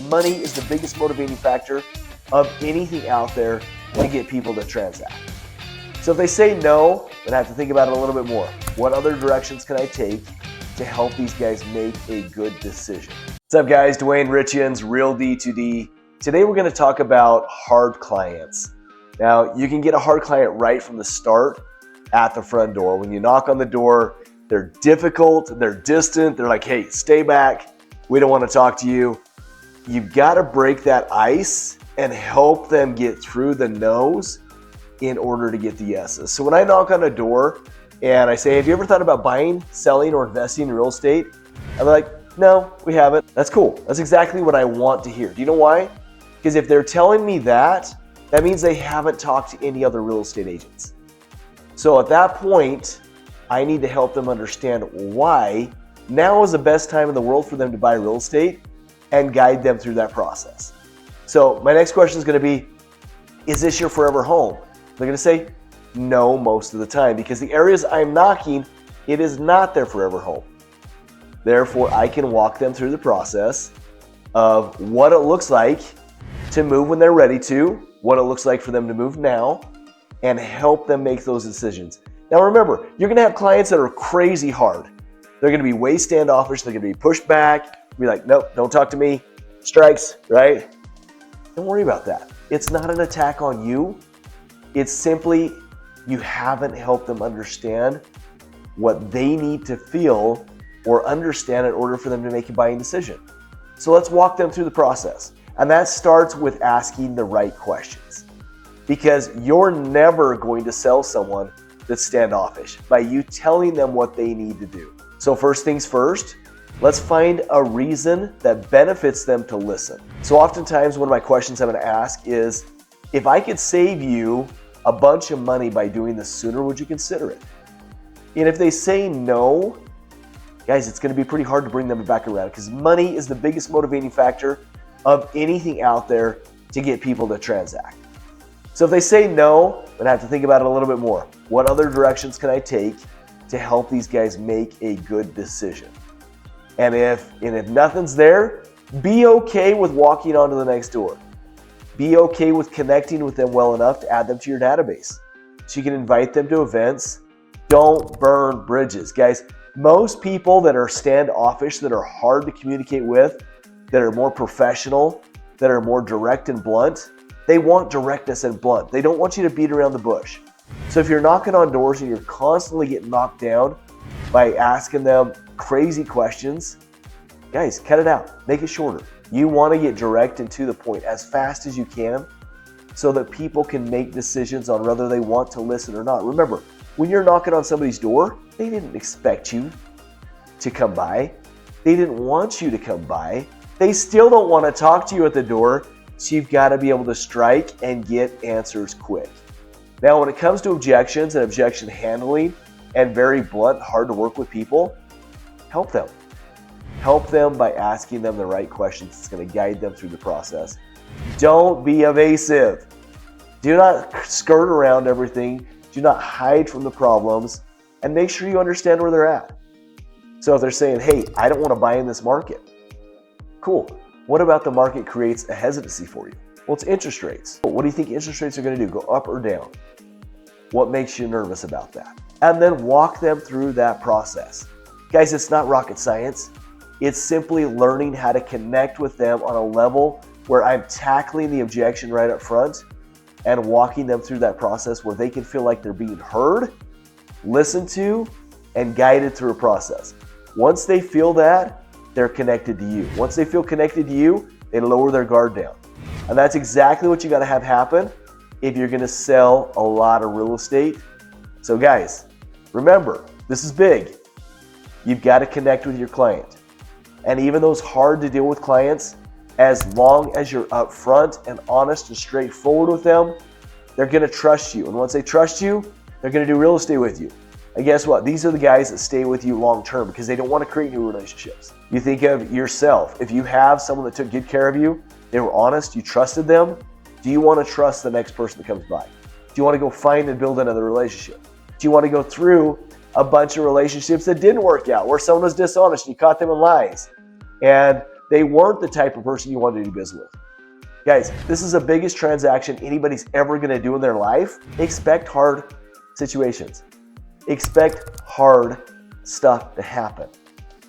money is the biggest motivating factor of anything out there to get people to transact. So if they say no, then I have to think about it a little bit more. What other directions can I take to help these guys make a good decision? What's up, guys? Duane Richins, Real D2D. Today we're going to talk about hard clients. Now, you can get a hard client right from the start at the front door. When you knock on the door, they're difficult, they're distant, they're like, hey, stay back, we don't want to talk to you. You've got to break that ice and help them get through the no's in order to get the yeses. So when I knock on a door and I say, have you ever thought about buying, selling, or investing in real estate? And they're like, no, we haven't. That's cool. That's exactly what I want to hear. Do you know why? Because if they're telling me that, that means they haven't talked to any other real estate agents. So at that point, I need to help them understand why now is the best time in the world for them to buy real estate and guide them through that process. So my next question is going to be, is this your forever home? They're going to say no most of the time because the areas I'm knocking, it is not their forever home. Therefore, I can walk them through the process of what it looks like to move when they're ready to, what it looks like for them to move now, and help them make those decisions. Now remember, you're going to have clients that are crazy hard. They're going to be way standoffish. They're going to be pushed back, be like, nope, don't talk to me, strikes, right? Don't worry about that. It's not an attack on you. It's simply you haven't helped them understand what they need to feel or understand in order for them to make a buying decision. So let's walk them through the process. And that starts with asking the right questions. Because you're never going to sell someone that's standoffish by you telling them what they need to do. So first things first, let's find a reason that benefits them to listen. So oftentimes one of my questions I'm going to ask is, if I could save you a bunch of money by doing this sooner, would you consider it? And if they say no, guys, it's going to be pretty hard to bring them back around because money is the biggest motivating factor of anything out there to get people to transact. So if they say no, then I have to think about it a little bit more. What other directions can I take to help these guys make a good decision? And if nothing's there, be okay with walking on to the next door. Be okay with connecting with them well enough to add them to your database. So you can invite them to events. Don't burn bridges. Guys, most people that are standoffish, that are hard to communicate with, that are more professional, that are more direct and blunt, they want directness and blunt. They don't want you to beat around the bush. So if you're knocking on doors and you're constantly getting knocked down by asking them crazy questions, guys, cut it out. Make it shorter. You want to get direct and to the point as fast as you can so that people can make decisions on whether they want to listen or not. Remember, when you're knocking on somebody's door, they didn't expect you to come by. They didn't want you to come by. They still don't want to talk to you at the door. So you've got to be able to strike and get answers quick. Now, when it comes to objections and objection handling and very blunt, hard to work with people, help them. Help them by asking them the right questions. It's going to guide them through the process. Don't be evasive. Do not skirt around everything. Do not hide from the problems, and make sure you understand where they're at. So if they're saying, hey, I don't want to buy in this market. Cool. What about the market creates a hesitancy for you? Well, it's interest rates. What do you think interest rates are going to do? Go up or down? What makes you nervous about that? And then walk them through that process. Guys, it's not rocket science. It's simply learning how to connect with them on a level where I'm tackling the objection right up front and walking them through that process where they can feel like they're being heard, listened to, and guided through a process. Once they feel that, they're connected to you. Once they feel connected to you, they lower their guard down. And that's exactly what you got to have happen if you're going to sell a lot of real estate. So guys, remember, this is big. You've got to connect with your client. And even those hard to deal with clients, as long as you're upfront and honest and straightforward with them, they're going to trust you. And once they trust you, they're going to do real estate with you. And guess what? These are the guys that stay with you long term because they don't want to create new relationships. You think of yourself. If you have someone that took good care of you, they were honest, you trusted them, do you want to trust the next person that comes by? Do you want to go find and build another relationship? Do you want to go through a bunch of relationships that didn't work out, where someone was dishonest and you caught them in lies? And they weren't the type of person you wanted to do business with. Guys, this is the biggest transaction anybody's ever going to do in their life. Expect hard situations. Expect hard stuff to happen.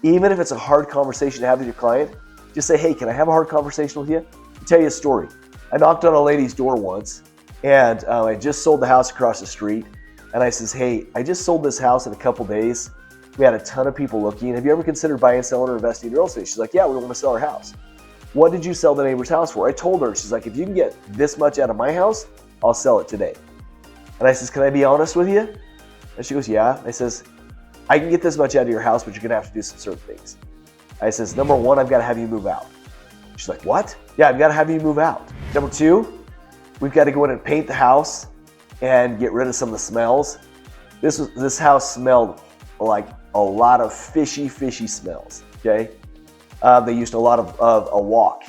Even if it's a hard conversation to have with your client, just say, hey, can I have a hard conversation with you? I'll tell you a story. I knocked on a lady's door once, and I just sold the house across the street. And I says, hey, I just sold this house in a couple days. We had a ton of people looking. Have you ever considered buying, selling, or investing in real estate? She's like, yeah, we want to sell our house. What did you sell the neighbor's house for? I told her. She's like, if you can get this much out of my house, I'll sell it today. And I says, can I be honest with you? And she goes, yeah. I says, I can get this much out of your house, but you're going to have to do some certain things. I says, number one, I've got to have you move out. She's like, what? Yeah, I've got to have you move out. Number two, we've got to go in and paint the house and get rid of some of the smells. This house smelled like a lot of fishy smells, okay? They used a lot of a walk.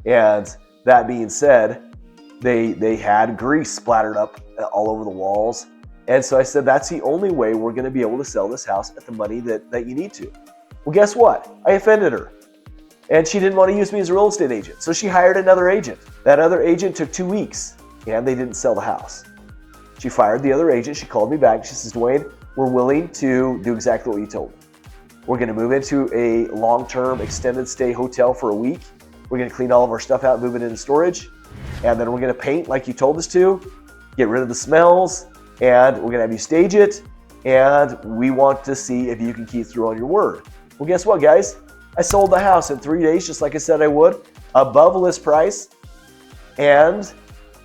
And that being said, they had grease splattered up all over the walls. And so I said, that's the only way we're going to be able to sell this house at the money that you need to. Well, guess what? I offended her. And she didn't want to use me as a real estate agent. So she hired another agent. That other agent took 2 weeks and they didn't sell the house. She fired the other agent. She called me back. She says, Duane, we're willing to do exactly what you told me. We're going to move into a long-term extended stay hotel for a week. We're going to clean all of our stuff out, move it into storage. And then we're going to paint like you told us to, get rid of the smells, and we're going to have you stage it. And we want to see if you can keep through on your word. Well, guess what, guys? I sold the house in 3 days, just like I said I would, above list price. And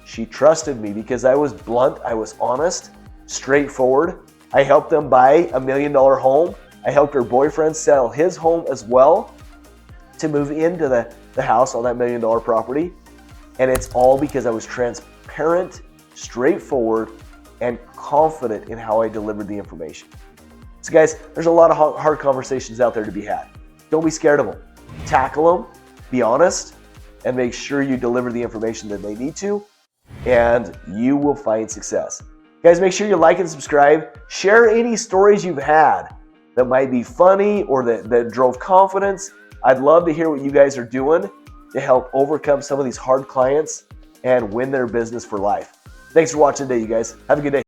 she trusted me because I was blunt, I was honest, straightforward. I helped them buy $1 million home. I helped her boyfriend sell his home as well to move into the house on that $1 million property. And it's all because I was transparent, straightforward, and confident in how I delivered the information. So guys, there's a lot of hard conversations out there to be had. Don't be scared of them. Tackle them, be honest, and make sure you deliver the information that they need to, and you will find success. Guys, make sure you like and subscribe. Share any stories you've had that might be funny or that drove confidence. I'd love to hear what you guys are doing to help overcome some of these hard clients and win their business for life. Thanks for watching today, you guys. Have a good day.